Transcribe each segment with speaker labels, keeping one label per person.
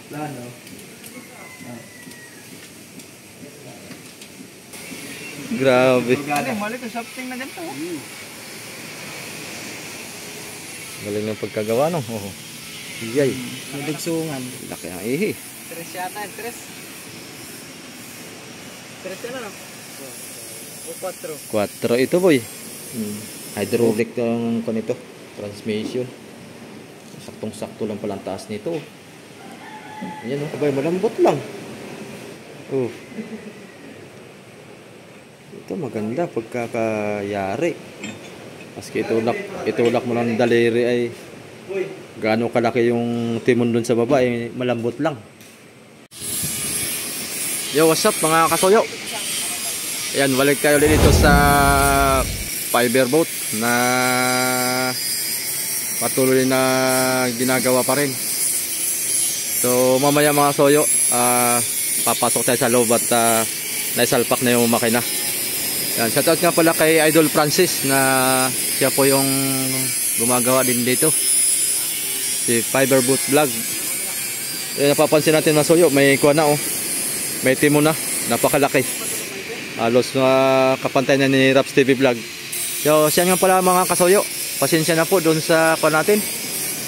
Speaker 1: Plano.
Speaker 2: Grabe.
Speaker 1: Mali ko something na ganito.
Speaker 2: Galing ng pagkagawa no. Oh. Iyay.
Speaker 1: Nadugsungan.
Speaker 2: Laki ang ihi.
Speaker 1: 3 yata, 3. 3 na no? O 4.
Speaker 2: 4 ito boy. Hydraulic ang nito. Transmission. Saktong-sakto lang pala ang taas nito. Ayan o. Abay, malambot lang. Oh. Ito maganda pagkakayari. Maski itulak mo ng daliri ay gaano kalaki yung timon dun sa baba ay malambot lang. Yo, what's up mga kasoyo? Ayan, balik tayo ulit dito sa fiber boat na patuloy na ginagawa pa rin. So mamaya mga soyo, papasok tayo sa loob at naisalpak na yung makina. Yan, shoutout nga pala kay Idol Francis na siya po yung gumagawa din dito. Si Fiber Boat Vlog. Napapansin natin mga soyo, may kuha na oh. May timon na, napakalaki. Halos kapantay na ni Raps TV Vlog. So siya nga pala mga kasoyo, pasensya na po doon sa kuha natin.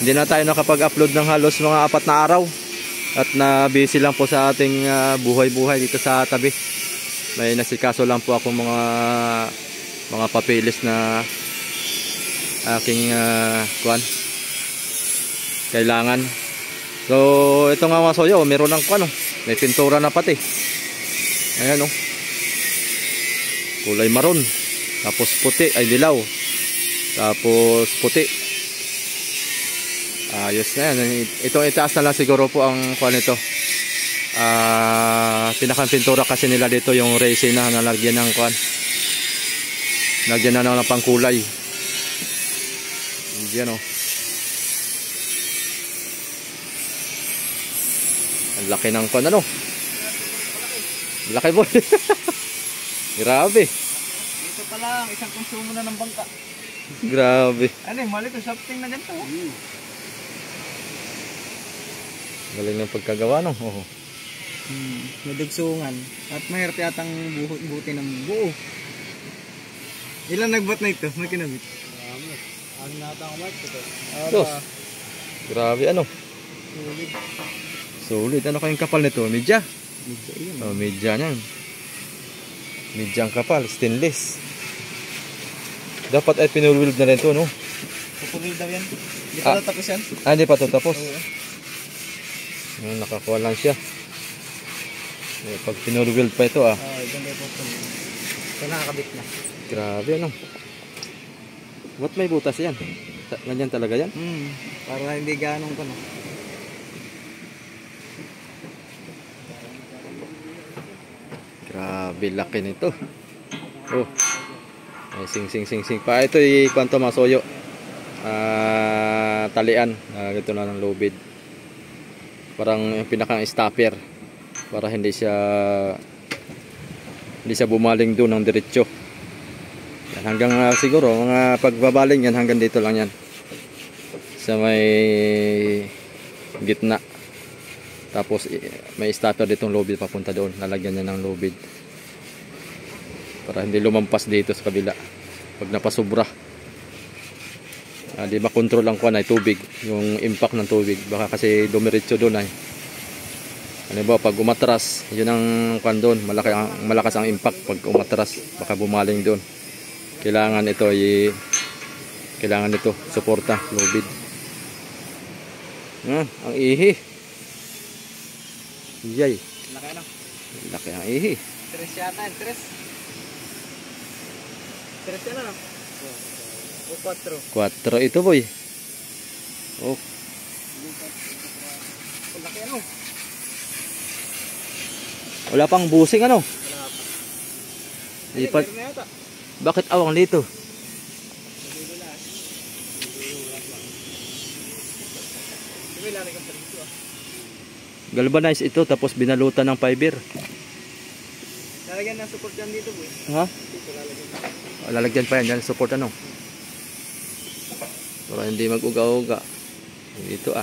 Speaker 2: Hindi na tayo nakapag-upload ng halos mga 4 na araw. At na busy lang po sa ating buhay-buhay dito sa tabi. May nasikaso lang po ako mga papilis na aking kailangan. So ito nga mga soyo, meron ng may pintura na pati. Ayan oh. Kulay maroon. Tapos puti, ay dilaw. Tapos puti. Ayos na yan. Itong itaas na lang siguro po ang nito. Pinakang pintura kasi nila dito yung resin na nalagyan ng lagyan na ng pangkulay. Yan oh. Ang laki ng laki boy. Grabe.
Speaker 1: Dito pa lang, isang konsumo na ng bangka.
Speaker 2: Grabe.
Speaker 1: Mali ko something na ganito.
Speaker 2: Galing ng pagkagawa no. Oh.
Speaker 1: Nadugsungan. At mahirap yatang buti ng buo. Ilan nagbat na ito? May kinabit? Ano nata ang white ito?
Speaker 2: Grabe
Speaker 1: Sulit.
Speaker 2: Sulit. Ano kayong kapal nito? Medya?
Speaker 1: Medya yun.
Speaker 2: Oh, medya niyan. Medya ang kapal. Stainless. Dapat ay pinulwild na rin ito no?
Speaker 1: Pupulil daw yan. Hindi pa tapos yan?
Speaker 2: Hindi pa ito tapos.
Speaker 1: Oo.
Speaker 2: Nakakuha lang siya. Pag pinulwild pa ito
Speaker 1: Ganda po po. Ito nakakabit na.
Speaker 2: Grabe Ba't may butas yan? Ganyan talaga yan?
Speaker 1: Para hindi ganong
Speaker 2: Grabe laki nito. Oh. Ay sing pa. Ito kwanto masoyo. Talian. Ito na ng lubid. Parang yung pinakang stopper para hindi siya bumaling doon ng diretso. Hanggang siguro mga pagbabaling yan hanggang dito lang yan sa may gitna. Tapos may stopper ditong lubid papunta doon, lalagyan niya ng lubid para hindi lumampas dito sa kabila pag napasobra. Di ba control ang ay tubig, yung impact ng tubig, baka kasi dumiretso doon ay pag umatras, yun ang doon, malakas ang impact pag umatras, baka bumaling doon. Kailangan ito suporta, lubid. Ang ihi. Yay. Laki ang ihi.
Speaker 1: 3 yata, 3. 3 na no? O 4.
Speaker 2: 4 ito boy. Oh.
Speaker 1: Laki
Speaker 2: Wala pang busing
Speaker 1: Wala pa.
Speaker 2: Bakit awang dito? Galvanize ito tapos binalutan ng fiber.
Speaker 1: Lalagyan ng support yan dito boy.
Speaker 2: Ha?
Speaker 1: Dito lalagyan.
Speaker 2: Lalagyan pa yan support para hindi mag-uga-uga. Ito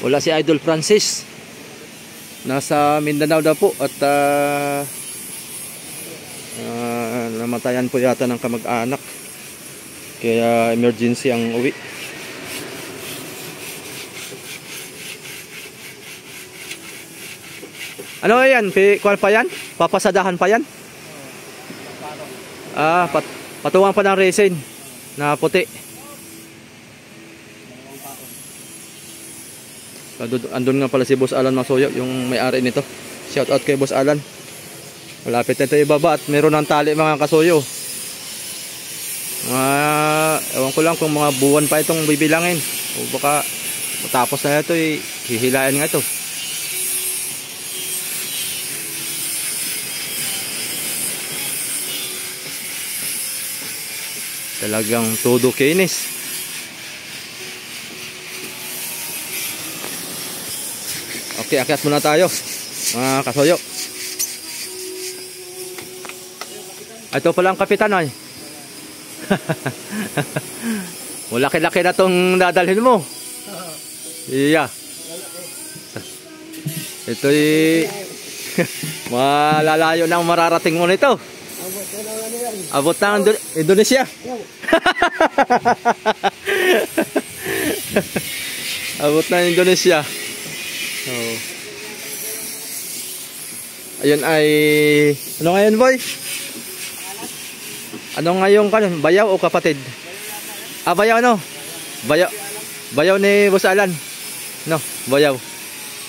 Speaker 2: Wala si Idol Francis. Nasa Mindanao daw po at namatayan po yata ng kamag-anak. Kaya emergency ang uwi. Ano yan? Kuwan pa yan? Papasadahan pa yan? Patuwang pa ng resin na puti. Andun nga pala si Boss Alan Masoyo, yung may-ari nito. Shout out kay Boss Alan. Malapit na ito ibaba at meron ng tali mga kasuyo. Ewan ko lang kung mga buwan pa itong bibilangin. O baka matapos na ito, hihilain nga ito. Talagang todo kinis. Okay, akyat muna tayo mga kasuyo. Ito pala ang kapitan ay. Malaki-laki na itong dadalhin mo. Iya. Ito'y malalayo na ang mararating mo nito. Abot na ng Indonesia. Abot na ng Indonesia. Oh. Ayun ay ano ngayon, boy? Ano ngayon kanon? Bayaw o kapatid? Bayaw no? Bayaw ni Boss Alan. No, bayaw.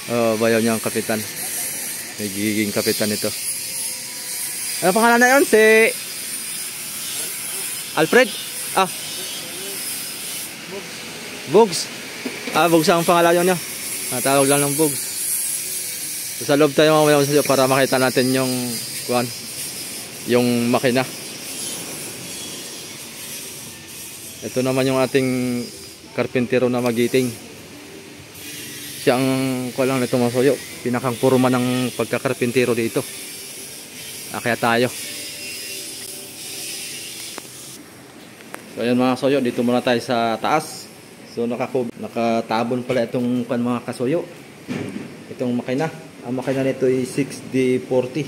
Speaker 2: Oh, bayaw niya ang kapitan. Nagiging kapitan ito. Ano pangalan na yun? Si Alfred? Bugs. Bugs ang pangalan niya. Tawag lang ng Bugs. So, sa loob tayo mamaya para makita natin yung makina. Ito naman yung ating karpintero na magiting. Siya ang kulang nito Masoyo. Pinakang purma ng pagkakarpintero dito. Kaya tayo. So ayan mga kasuyo, dito muna tayo sa taas. So nakatabon pala itong mga kasuyo. Itong makina. Ang makina nito ay 6D40.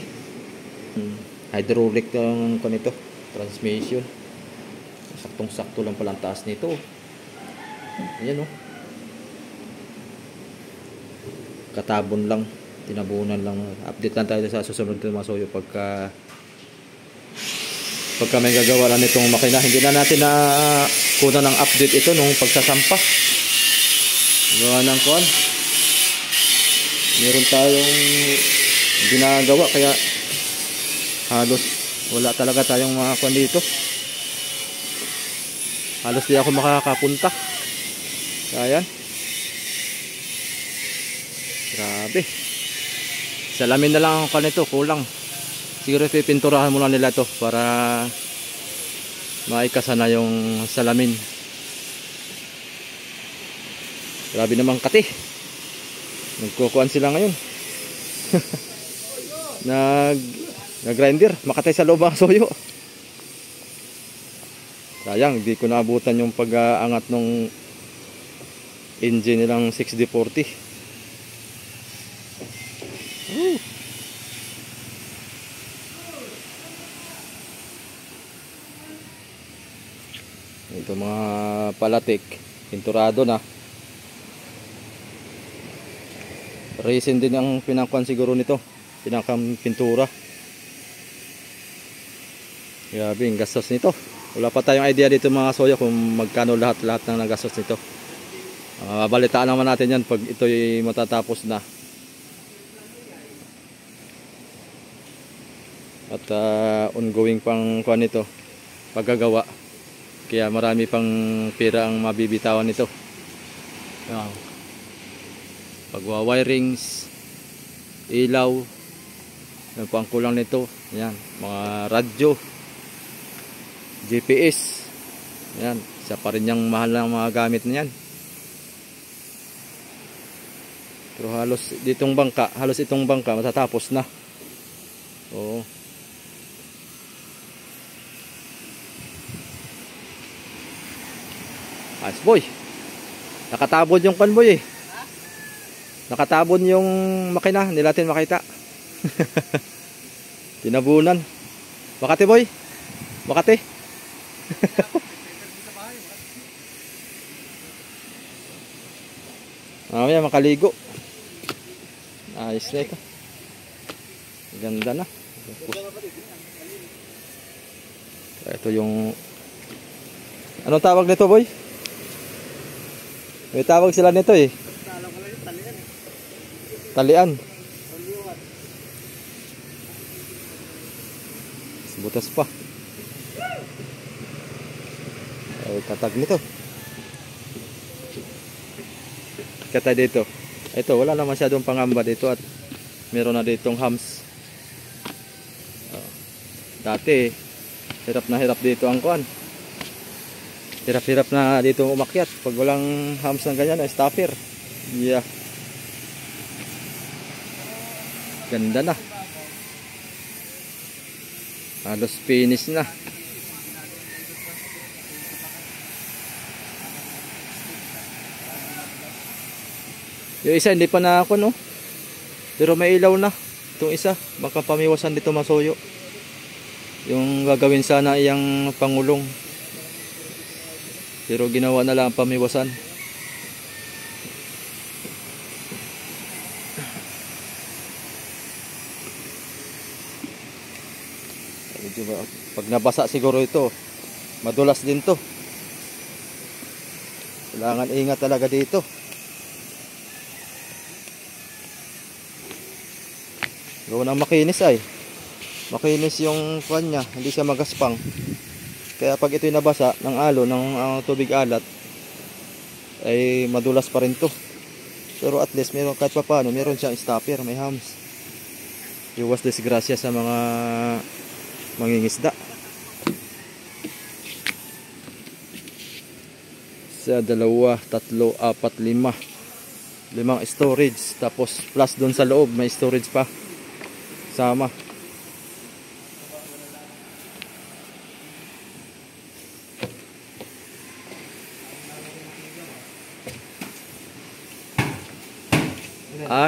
Speaker 2: Hydraulic ang nito, transmission. Saktong-sakto lang pala ang taas nito. Ayan katabon lang, tinabunan lang. Update lang tayo sa susunod na mga kasuyo pagka may gagawa lang nitong makina. Hindi na natin na kuna ng update ito nung pagsasampa. Gawa ng kuwan. Meron tayong ginagawa kaya halos wala talaga tayong mga kuwan dito. Halos di ako makakapunta. Ayan. Grabe. Salamin na lang ang kuwan nito, kulang. Siguro pipinturahan muna nila to para maikasa na yung salamin. Grabe naman kati. Nagkukuhan sila ngayon. Nag-grinder. Makatay sa loob ang soyo. Sayang, hindi ko naabutan yung pag-aangat ng engine nilang 6D40. Ito mga palatik, pinturado na. Resin din ang pinangkuan siguro nito, pinakang pintura. Grabe ang gastos nito. Wala pa tayong idea dito mga soyo kung magkano lahat ng nagastos nito. Balitaan naman natin yan pag ito'y matatapos na. At ongoing pang kuan nito, paggagawa. Kaya marami pang pera ang mabibitawan nito. Pagwa-wirings, ilaw, yan po ang kulang nito. Yan, mga radyo, GPS. Yan, isa pa rin yung mahal ng mga gamit na yan. Pero halos itong bangka matatapos na. Oo. Boy, nakatabod yung panboy eh. Nakatabon yung makina, hindi natin makita. Tinabunan. Makati boy. Makati. Mamaya makaligo. Ayos na ito. Ganda na. Ito yung... Anong tawag nito boy? May tawag sila nito eh. Talian. Butas pa. Ay, tatag nito. Kata dito. Ito, wala na masyadong pangamba dito at meron na ditong hams. Dati, hirap na hirap dito ang kuan. Hirap-hirap na dito umakyat. Pag walang hams ng ganyan, stopper. Yeah. Ganda na. Halos finish na. Yung isa hindi pa na ako no. Pero may ilaw na. Itong isa, baka pamiwasan dito masuyo. Yung gagawin sana iyang pangulong. Pero ginawa na lang pamiwasan. Pag nabasa siguro ito, madulas din to. Kailangan ingat talaga dito. Gawa ng makinis ay. Makinis yung kuwan niya, hindi siya magaspang. Kaya pag ito'y nabasa ng alon, ng tubig alat, ay madulas pa rin to. Pero at least meron, kahit pa paano, meron siyang stopper, may hams. Iwas disgrasya sa mga mangingisda. Sa 2, 3, 4, 5. 5 storage. Tapos plus doon sa loob, may storage pa. Sama.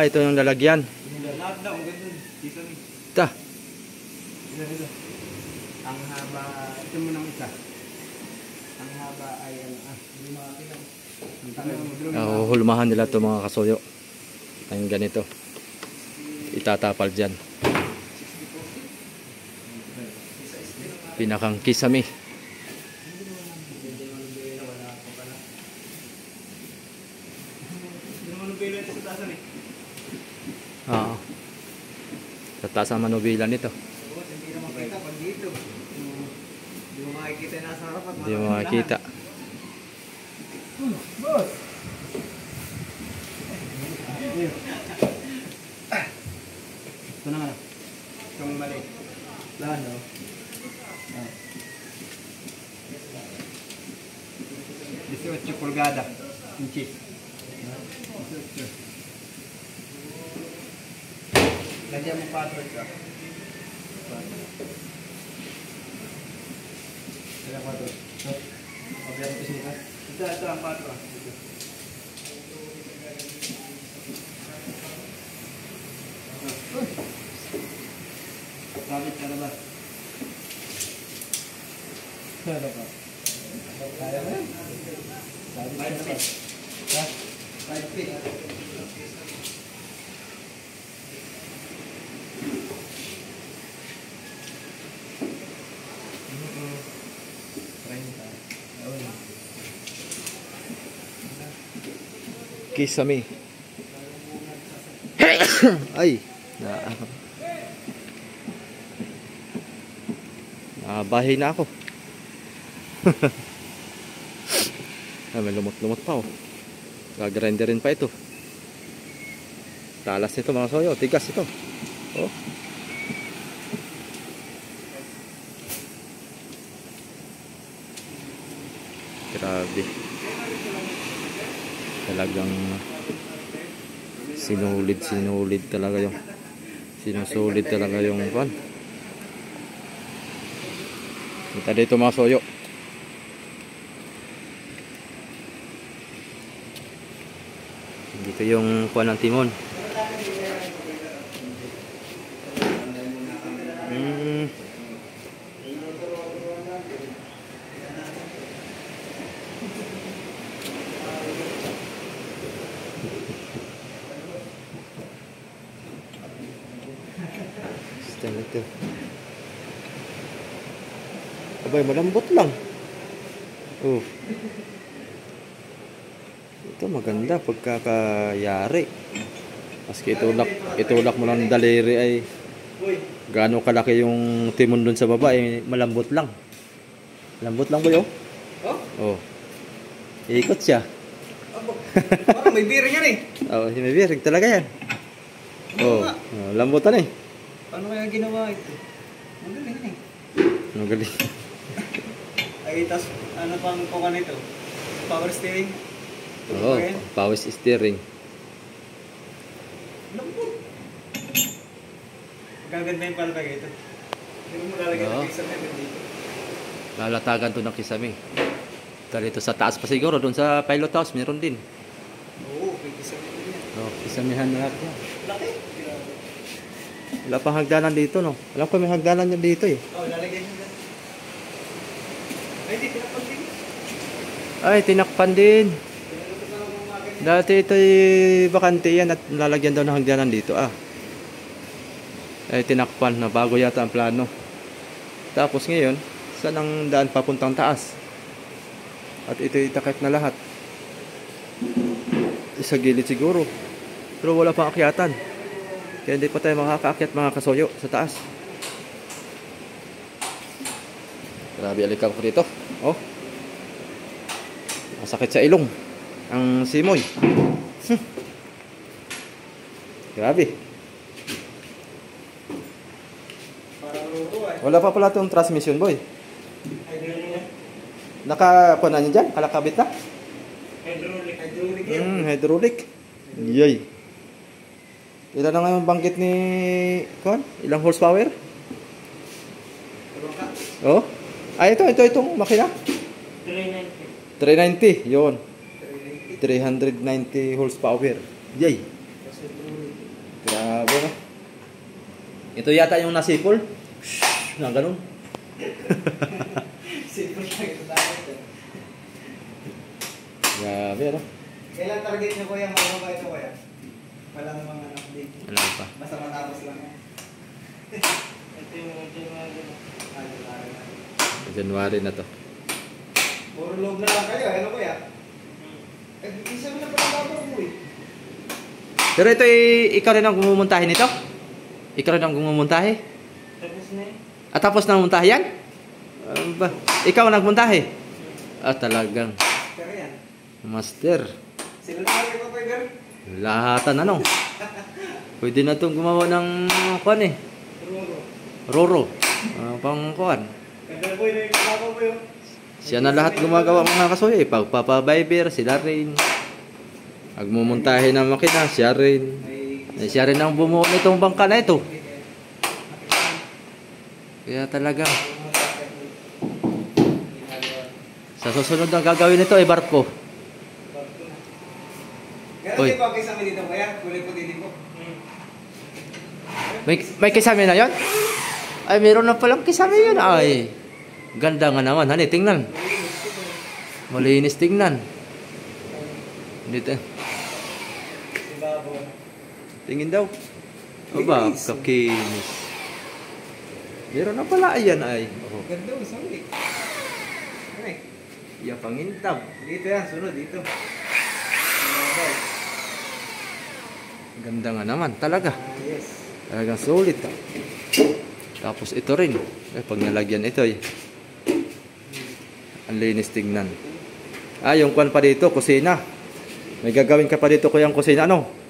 Speaker 2: Ito yung lalagyan. Ito.
Speaker 1: Ang haba, ito mo ng isa. Ang haba ay
Speaker 2: Hulmahan nila ito mga kasuyo. Ang ganito. Itatapal dyan. Pinakang kisame. Oo. Sa taas ang manubilan nito.
Speaker 1: Hindi na makita pag dito. Hindi mo makikita yung nasa harap at
Speaker 2: Hindi mo makikita.
Speaker 1: Boss! Ito na nga. Itong mali. Plano. 18 pulgada. Inches. 18. Lagyan mo password ka. Lagyan password. Lagyan mo pisnita. Ito ang password. Sabit ka na ba? Kaya ba? Kaya ba? Sabit ka na ba? 5 feet.
Speaker 2: Kisame. Ay. Bahay na ako. May lumot-lumot pa oh. Gagrinderin pa ito. Talas nito mga soyo. Tigas ito. Oh. Grabe. Talagang sinulid talaga yung sinusulit talaga yung pan. Kita dito mga soyo. Dito yung kuha ng timon. Stand ito. Abay, malambot lang. Oh. Ito maganda pagkakayari. Maski itulak mo ng daliri ay gaano kalaki yung timon dun sa baba ay malambot lang. Lambot lang ba yun? Oh. Iikot siya.
Speaker 1: Parang may bearing yan eh.
Speaker 2: Oh, may bearing talaga yan. Oh, lambutan eh.
Speaker 1: Paano kaya ginawa ito? Magaling eh.
Speaker 2: Magaling.
Speaker 1: Ay, tas ano pang kuha nito? Power steering?
Speaker 2: Oo, power steering.
Speaker 1: Lambot. Gaganda yung palagay ito. Hindi mo lalagay ng kisame dito.
Speaker 2: Lalatagan to ng kisame. Dito sa taas pa siguro, doon sa pilot house, meron din.
Speaker 1: Oo, may kisame din yan.
Speaker 2: Oh, kisamihan lahat yan.
Speaker 1: Laki.
Speaker 2: Wala pang hagdanan dito, no? Alam ko may hagdanan yan dito eh.
Speaker 1: Oo, lalagay mo dyan. Ay, di, pinapag din.
Speaker 2: Ay, tinakpan din. Dati ito'y bakante yan at lalagyan daw ng hagdanan dito. Ay, tinakpan na bago yata ang plano. Tapos ngayon, saan ang daan papuntang taas? At ito'y takip na lahat. Isa gilid siguro. Pero wala pang akyatan. Kaya hindi pa tayo makakaakyat mga kasoyo sa taas. Grabe, alikab ko dito. Oh. Masakit sa ilong. Ang simoy. Grabe.
Speaker 1: Parang luro eh.
Speaker 2: Wala pa pala itong transmission, boy.
Speaker 1: Hydraulic.
Speaker 2: Nakakuha na niya dyan? Kalakabit na?
Speaker 1: Hydraulic. Hydraulic yan.
Speaker 2: Hydraulic. Yay. Ilan na ngayon banggit ni Kon? Ilang horsepower? Oh? Ay, itong makina. 390. 390. Yun. 390 horsepower. Yay. Grabe na. Ito yata yung nasipol. Shhh, na ganun.
Speaker 1: Sipol lang ito dapat.
Speaker 2: Grabe, ano?
Speaker 1: Kailan target niyo kuya? Mababa ito kuya? Wala namang update.
Speaker 2: Wala pa.
Speaker 1: Basta matapos lang yan. Ito yung January na.
Speaker 2: January na to.
Speaker 1: Puro loob na lang kayo. Ano kuya? Isa mo na pala bago mo eh.
Speaker 2: Pero ito ikaw rin ang gumumuntahin nito? Ikaw rin ang gumumuntahi?
Speaker 1: Tapos na eh.
Speaker 2: Tapos na muntahi yan? Ikaw ang nagmuntahi? Talagang.
Speaker 1: Kaya yan.
Speaker 2: Master.
Speaker 1: Sila na kayo pa Tiger?
Speaker 2: Lahatan ano? Pwede na itong gumawa ng kuan eh.
Speaker 1: Roro.
Speaker 2: Roro. Pang kuan.
Speaker 1: Ganda po yun yung kasama po yun.
Speaker 2: Siya na lahat gumagawa mga kasoy eh. Pagpapabiber, sila rin. Agmumuntahin ng makina, siya rin. Siya rin ang bumuo nitong bangka na ito. Kaya talaga. Sa susunod na gagawin nito ay barko.
Speaker 1: Gano'n din po ang kisame dito kuya? Kulay puti din po.
Speaker 2: May kisame na yon? Ay, meron na palang kisame yun. Ay, ganda nga naman. Hani, tingnan. Malinis tingnan. Dito. Tingin daw. Aba, kakinis. Meron na pala. Ayan ay.
Speaker 1: Ganda mo, sawik. Ano eh?
Speaker 2: Iya pangintab.
Speaker 1: Dito yan, sunod dito.
Speaker 2: Ganda nga naman. Talaga.
Speaker 1: Yes.
Speaker 2: Talagang solid. Tapos ito rin. Pag nalagyan ito eh. Ang linis tingnan. Yung kwan pa dito, kusina. May gagawin ka pa dito kuyang kusina. Ano?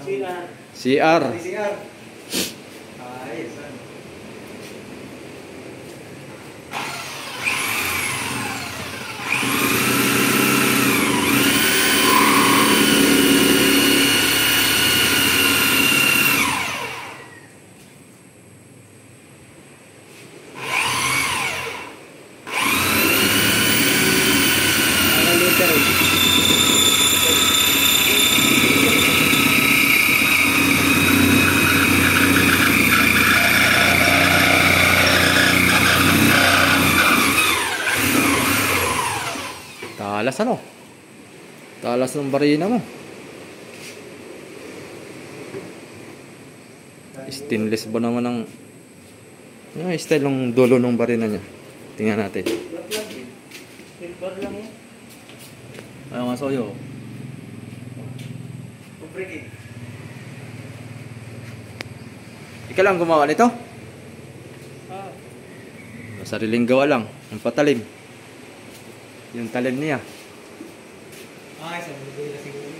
Speaker 1: CR.
Speaker 2: CR.
Speaker 1: CR. Ayos.
Speaker 2: ano. Talas ng barina mo. Stainless ba naman ang style ng dulo ng barina niya. Tingnan natin.
Speaker 1: Silver lang yan.
Speaker 2: Ayaw nga soyo.
Speaker 1: Kubrigin.
Speaker 2: Ikaw lang gumawa nito?
Speaker 1: Ah.
Speaker 2: Sariling gawa lang. Ang patalim. Yung talim niya.
Speaker 1: Sa mga na siguro.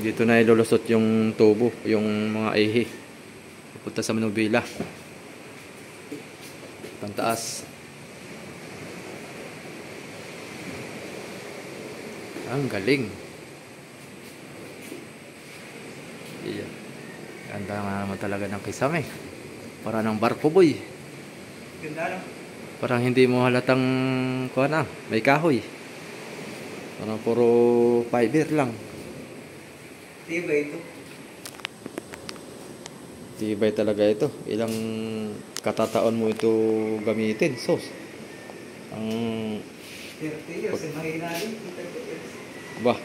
Speaker 2: Dito na ilulusot yung tubo. Yung mga ihi. Pupunta sa Manubila. Pantaas. Ang galing. Yeah. Ganda nga naman talaga ng kisame. Para ng barko boy.
Speaker 1: Ganda lang.
Speaker 2: Parang hindi mo halatang kuha na, may kahoy. Parang puro fiber lang.
Speaker 1: Tibay ito.
Speaker 2: Tibay talaga ito. Ilang katataon mo ito gamitin, sos. Ang
Speaker 1: 30 years, mahina rin. 30 years.
Speaker 2: bah.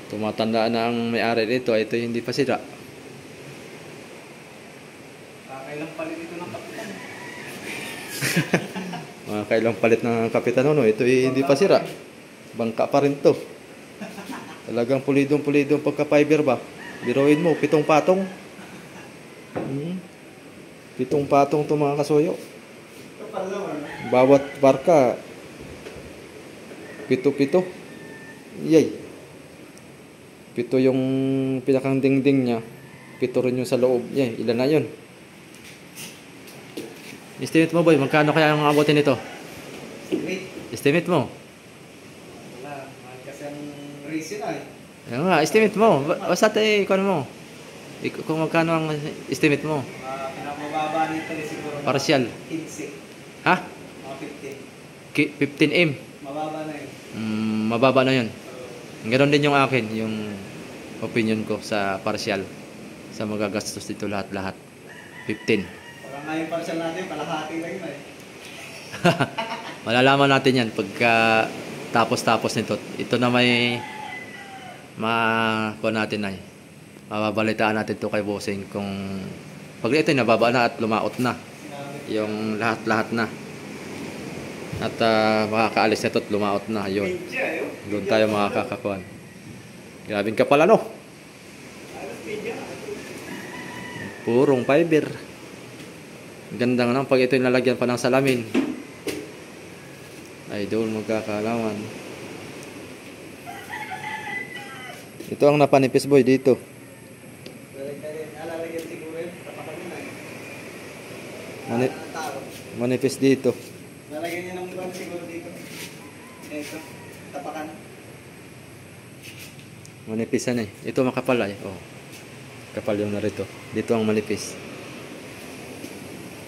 Speaker 2: Tumatandaan na ang may-ari nito, ito hindi pa sira.
Speaker 1: Kailang palit ito ng kapitan.
Speaker 2: Mga kailang palit ng kapitan no, ito hindi pa sira. Bangka pa rin to. Talagang pulidong-pulidong pagka-fiber ba? Biruin mo, 7 patong. 7 patong to mga kasoyo.
Speaker 1: Kapal naman.
Speaker 2: Bawat barka 7. Yay. 7 yung pinakang dingding niya. 7 rin yung sa loob. Yay, ilan na yun? Estimate mo boy, magkano kaya ang abutin nito?
Speaker 1: Wait.
Speaker 2: Estimate mo?
Speaker 1: Wala. Mahal kasi ang reason na eh.
Speaker 2: Ano nga, estimate mo. Basta kung ano mo. Kung magkano ang estimate mo?
Speaker 1: Pinakababa nito eh siguro.
Speaker 2: Partial.
Speaker 1: 15.
Speaker 2: Ha?
Speaker 1: Mga 15.
Speaker 2: 15M.
Speaker 1: Mababa na yun.
Speaker 2: Mababa na yun. Ganoon din yung akin, yung opinion ko sa partial. Sa magagastos dito lahat-lahat. 15.
Speaker 1: Parang nga yung partial natin, kalahati lang yun eh.
Speaker 2: Malalaman natin yan pagka tapos nito. Ito na may kuha natin ay mababalitaan natin to kay Bossing kung pag ito nababa na at lumaot na yung lahat na at makakaalis nito at lumaot na yun. Doon tayo makakakakuan. Grabing kapal ano? Purong fiber. Ganda nga pag ito nilalagyan pa ng salamin. Ay doon magkakalaman. Ito ang napanipis boy dito.
Speaker 1: Alalagyan siguro yun. Tapakan mo na eh.
Speaker 2: Manipis dito.
Speaker 1: Lalagyan niya ng iba siguro dito. Ito. Tapakan.
Speaker 2: Manipisan eh. Ito makapal eh. Oh. Kapal yung narito. Dito ang manipis.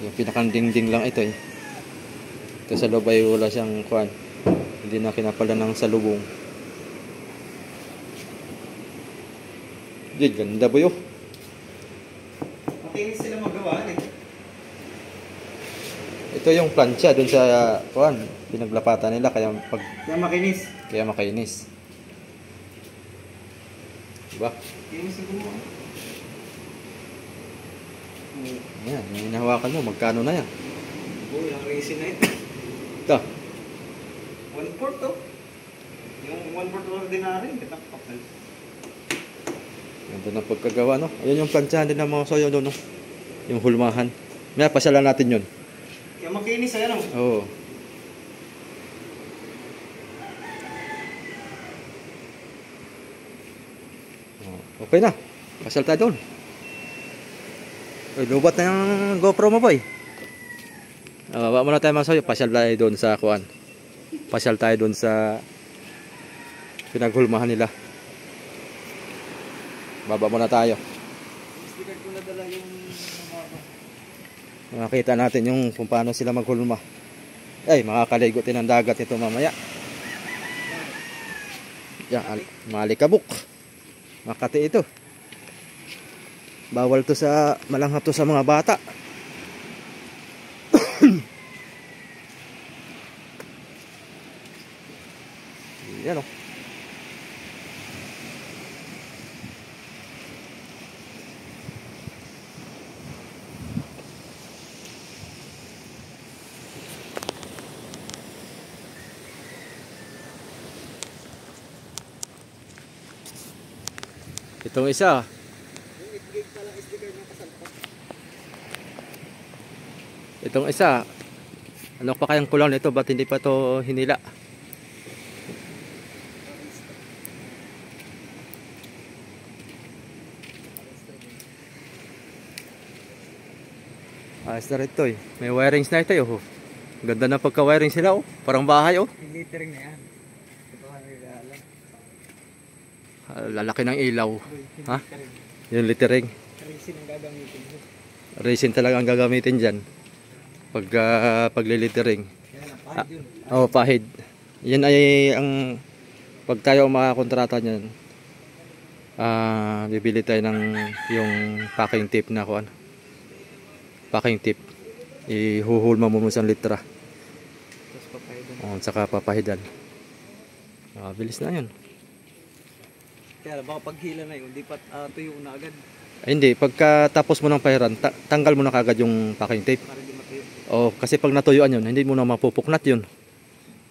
Speaker 2: Yung pinakang dingding lang ito eh. Ito sa loob ay wala siyang kuan. Hindi na kinapalan ng salubong. Di ganda boy oh.
Speaker 1: Makinis sila magawa eh.
Speaker 2: Ito yung plancha dun sa kuan. Pinaglapatan nila kaya
Speaker 1: Makinis.
Speaker 2: kaya makainis. Diba?
Speaker 1: Kinis yung gumawa.
Speaker 2: Yan, yung hinahawakan mo, magkano na yan?
Speaker 1: Uy, ang reason na ito.
Speaker 2: Ito.
Speaker 1: 1/4 to. Yung 1/4 ordinary, kapal.
Speaker 2: Ganda ng pagkagawa, no? Ayun yung planchahan din ng mga soyo doon, no? Yung hulmahan. May pasyalan natin yun.
Speaker 1: Kaya makinis ayan o.
Speaker 2: Oo. Okay na. Pasyal tayo doon. Lubat na yung GoPro mo, boy. Baba muna tayo mga soyo. Pasyal tayo doon sa kuan. Pasyal tayo doon sa pinaghulmahan nila. Baba muna tayo.
Speaker 1: Sticker ko na dala yung
Speaker 2: Makita natin yung kung paano sila maghulma. Ay, makakaligo din ng dagat ito mamaya. Yan, malikabok. Makati ito. Bawal to sa, malanghap to sa mga bata. Yan oh. Itong isa. Itong isa. Ano pa kayang kulang nito? Ba't hindi pa to hinila? Ayos na rin ito eh. May wirings na ito eh. Oh. Ganda na pagka-wiring sila oh. Parang bahay oh.
Speaker 1: Yung littering na yan. Ito ka nag-aalam.
Speaker 2: Lalaki ng ilaw. Ha?
Speaker 1: Littering.
Speaker 2: Yung littering.
Speaker 1: Resin ang gagamitin mo.
Speaker 2: Resin talaga ang gagamitin dyan. Pag paglilittering.
Speaker 1: Kaya lang, pahid yun.
Speaker 2: Oh, pahid. Yan ay ang pag tayo makakontrata niyan. Bibili tayo ng yung packing tape na kuan. Packing tape. Ihuhulma mo sa litra.
Speaker 1: Tapos papahidan.
Speaker 2: Oh, saka papahidan. Bilis na 'yun.
Speaker 1: Kaya baka paghila na yun, di pa tuyo na agad.
Speaker 2: Ay, hindi, pagka tapos mo ng pahiran, tanggal mo na kagad yung packing tape.
Speaker 1: Para di matuyo.
Speaker 2: Oh, kasi pag natuyuan 'yun, hindi mo na mapupuknat 'yun.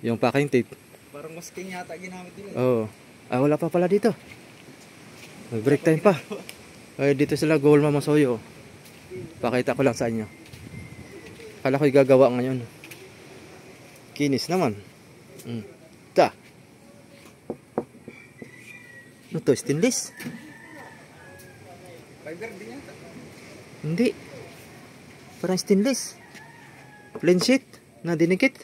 Speaker 2: Yung packing tape.
Speaker 1: Parang masking yata ginamit nila.
Speaker 2: Oh. Wala pa pala dito. Nag-break time pa. Ay, dito sila Goal Mama Soyo. Pakita ko lang sa inyo. Kala ko'y gagawa ngayon. Kinis naman. Ta. Ano to? Stainless?
Speaker 1: Fiber din yata.
Speaker 2: Hindi. Parang stainless. Plain sheet na dinikit.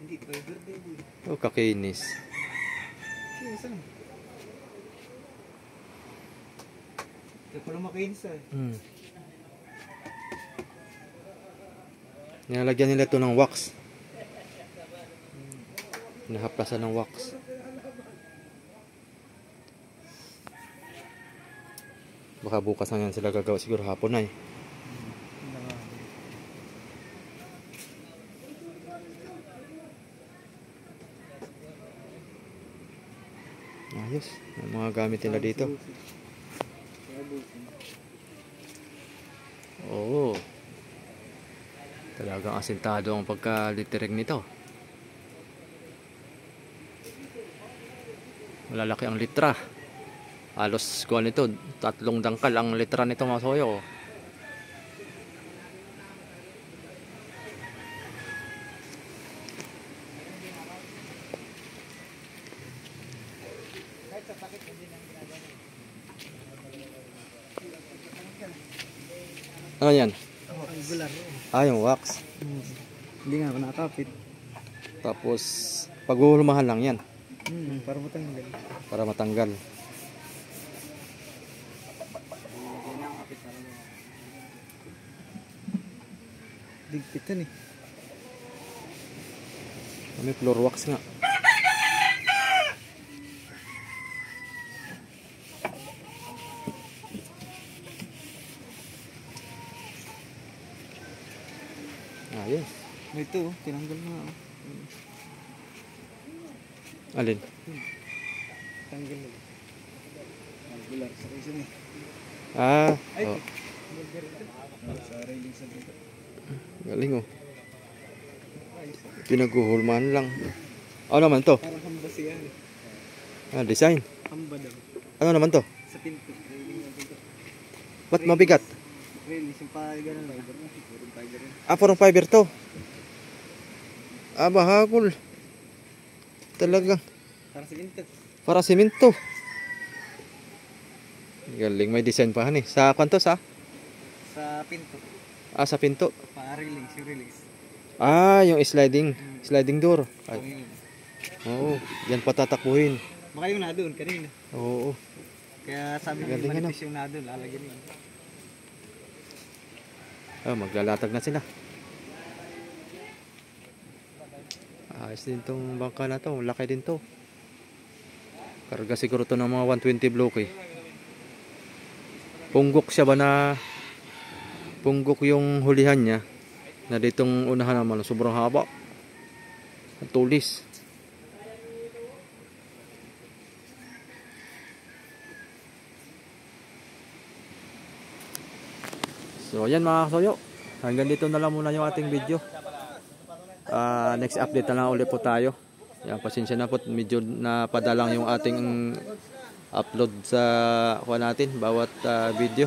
Speaker 1: Hindi, fiber din.
Speaker 2: Oh, kakinis.
Speaker 1: Sige, saan? Ito pala makinis eh.
Speaker 2: Nilalagyan nila ito ng wax. Nahaplasan ng wax. Baka bukas na yan sila gagawa. Siguro hapon na eh. Ayos. Ang mga gamit nila dito. Oo. Talagang asintado ang pagka-littering nito. Malalaki ang litra. Halos kuha nito, 3 dangkal ang litra nito mga soyo. Ano yan?
Speaker 1: Angular.
Speaker 2: Yung wax.
Speaker 1: Hindi nga ako nakakapit.
Speaker 2: Tapos, paghuhulmahan lang yan.
Speaker 1: Para matanggal.
Speaker 2: Para matanggal.
Speaker 1: Digpitan eh.
Speaker 2: May floor wax nga. Ayos.
Speaker 1: Ito, tinanggal na.
Speaker 2: Alin?
Speaker 1: Tanggal na. Angular sa resin eh. Ay,
Speaker 2: Oh.
Speaker 1: sa railing sa dito.
Speaker 2: Galing oh. Pinaguhulmahan lang. Ano naman to?
Speaker 1: Parang hamba siya eh.
Speaker 2: Design.
Speaker 1: Hamba daw.
Speaker 2: Ano naman to?
Speaker 1: Sa pinto. Railing na dito.
Speaker 2: Ba't mabigat?
Speaker 1: Railing, yung ganun lang. Purong tiger yun.
Speaker 2: Parang fiber to. Bahagol. Talagang.
Speaker 1: Para sa pinto.
Speaker 2: Para simento. Galing, may design pa eh. Sa kanto sa?
Speaker 1: Sa pinto.
Speaker 2: Sa pinto.
Speaker 1: Para railing, si release.
Speaker 2: Yung sliding. Sliding door. Ay, oo. Yan patatakbuhin.
Speaker 1: Baka yung na doon kanina.
Speaker 2: Oo.
Speaker 1: Kaya sabi ko
Speaker 2: Galing,
Speaker 1: manipis yung na doon. Lalagyan yun.
Speaker 2: Maglalatag na sila. Ayos din tong bangka na to. Laki din to. Karga siguro to ng mga 120 block eh. Punggok siya ba na punggok yung hulihan niya. Na ditong unahan naman sobrang haba. Ang tulis. So yan mga soyo, hanggang dito na lang muna yung ating video. Next update na lang ulit po tayo. Yan, pasensya na po, medyo napadalang yung ating upload sa kuha natin bawat video.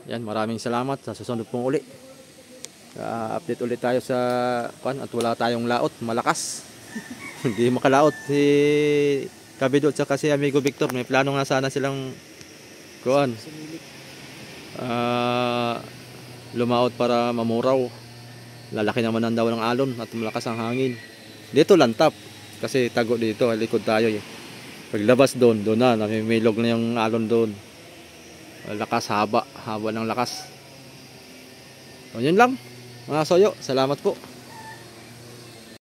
Speaker 2: Yan, maraming salamat. Sa susunod pong uli update ulit tayo sa kuan, at wala tayong laot, malakas. Hindi makalaot si Kabidol at si Amigo Victor. May plano nga sana silang kuan, lumaot para mamuraw. Lalaki naman ang daw ng alon at malakas ang hangin. Dito lantap kasi tago dito, likod tayo eh. Paglabas doon na namimilog na yung alon doon. Lakas, haba ng lakas. So yun lang mga soyo, salamat po.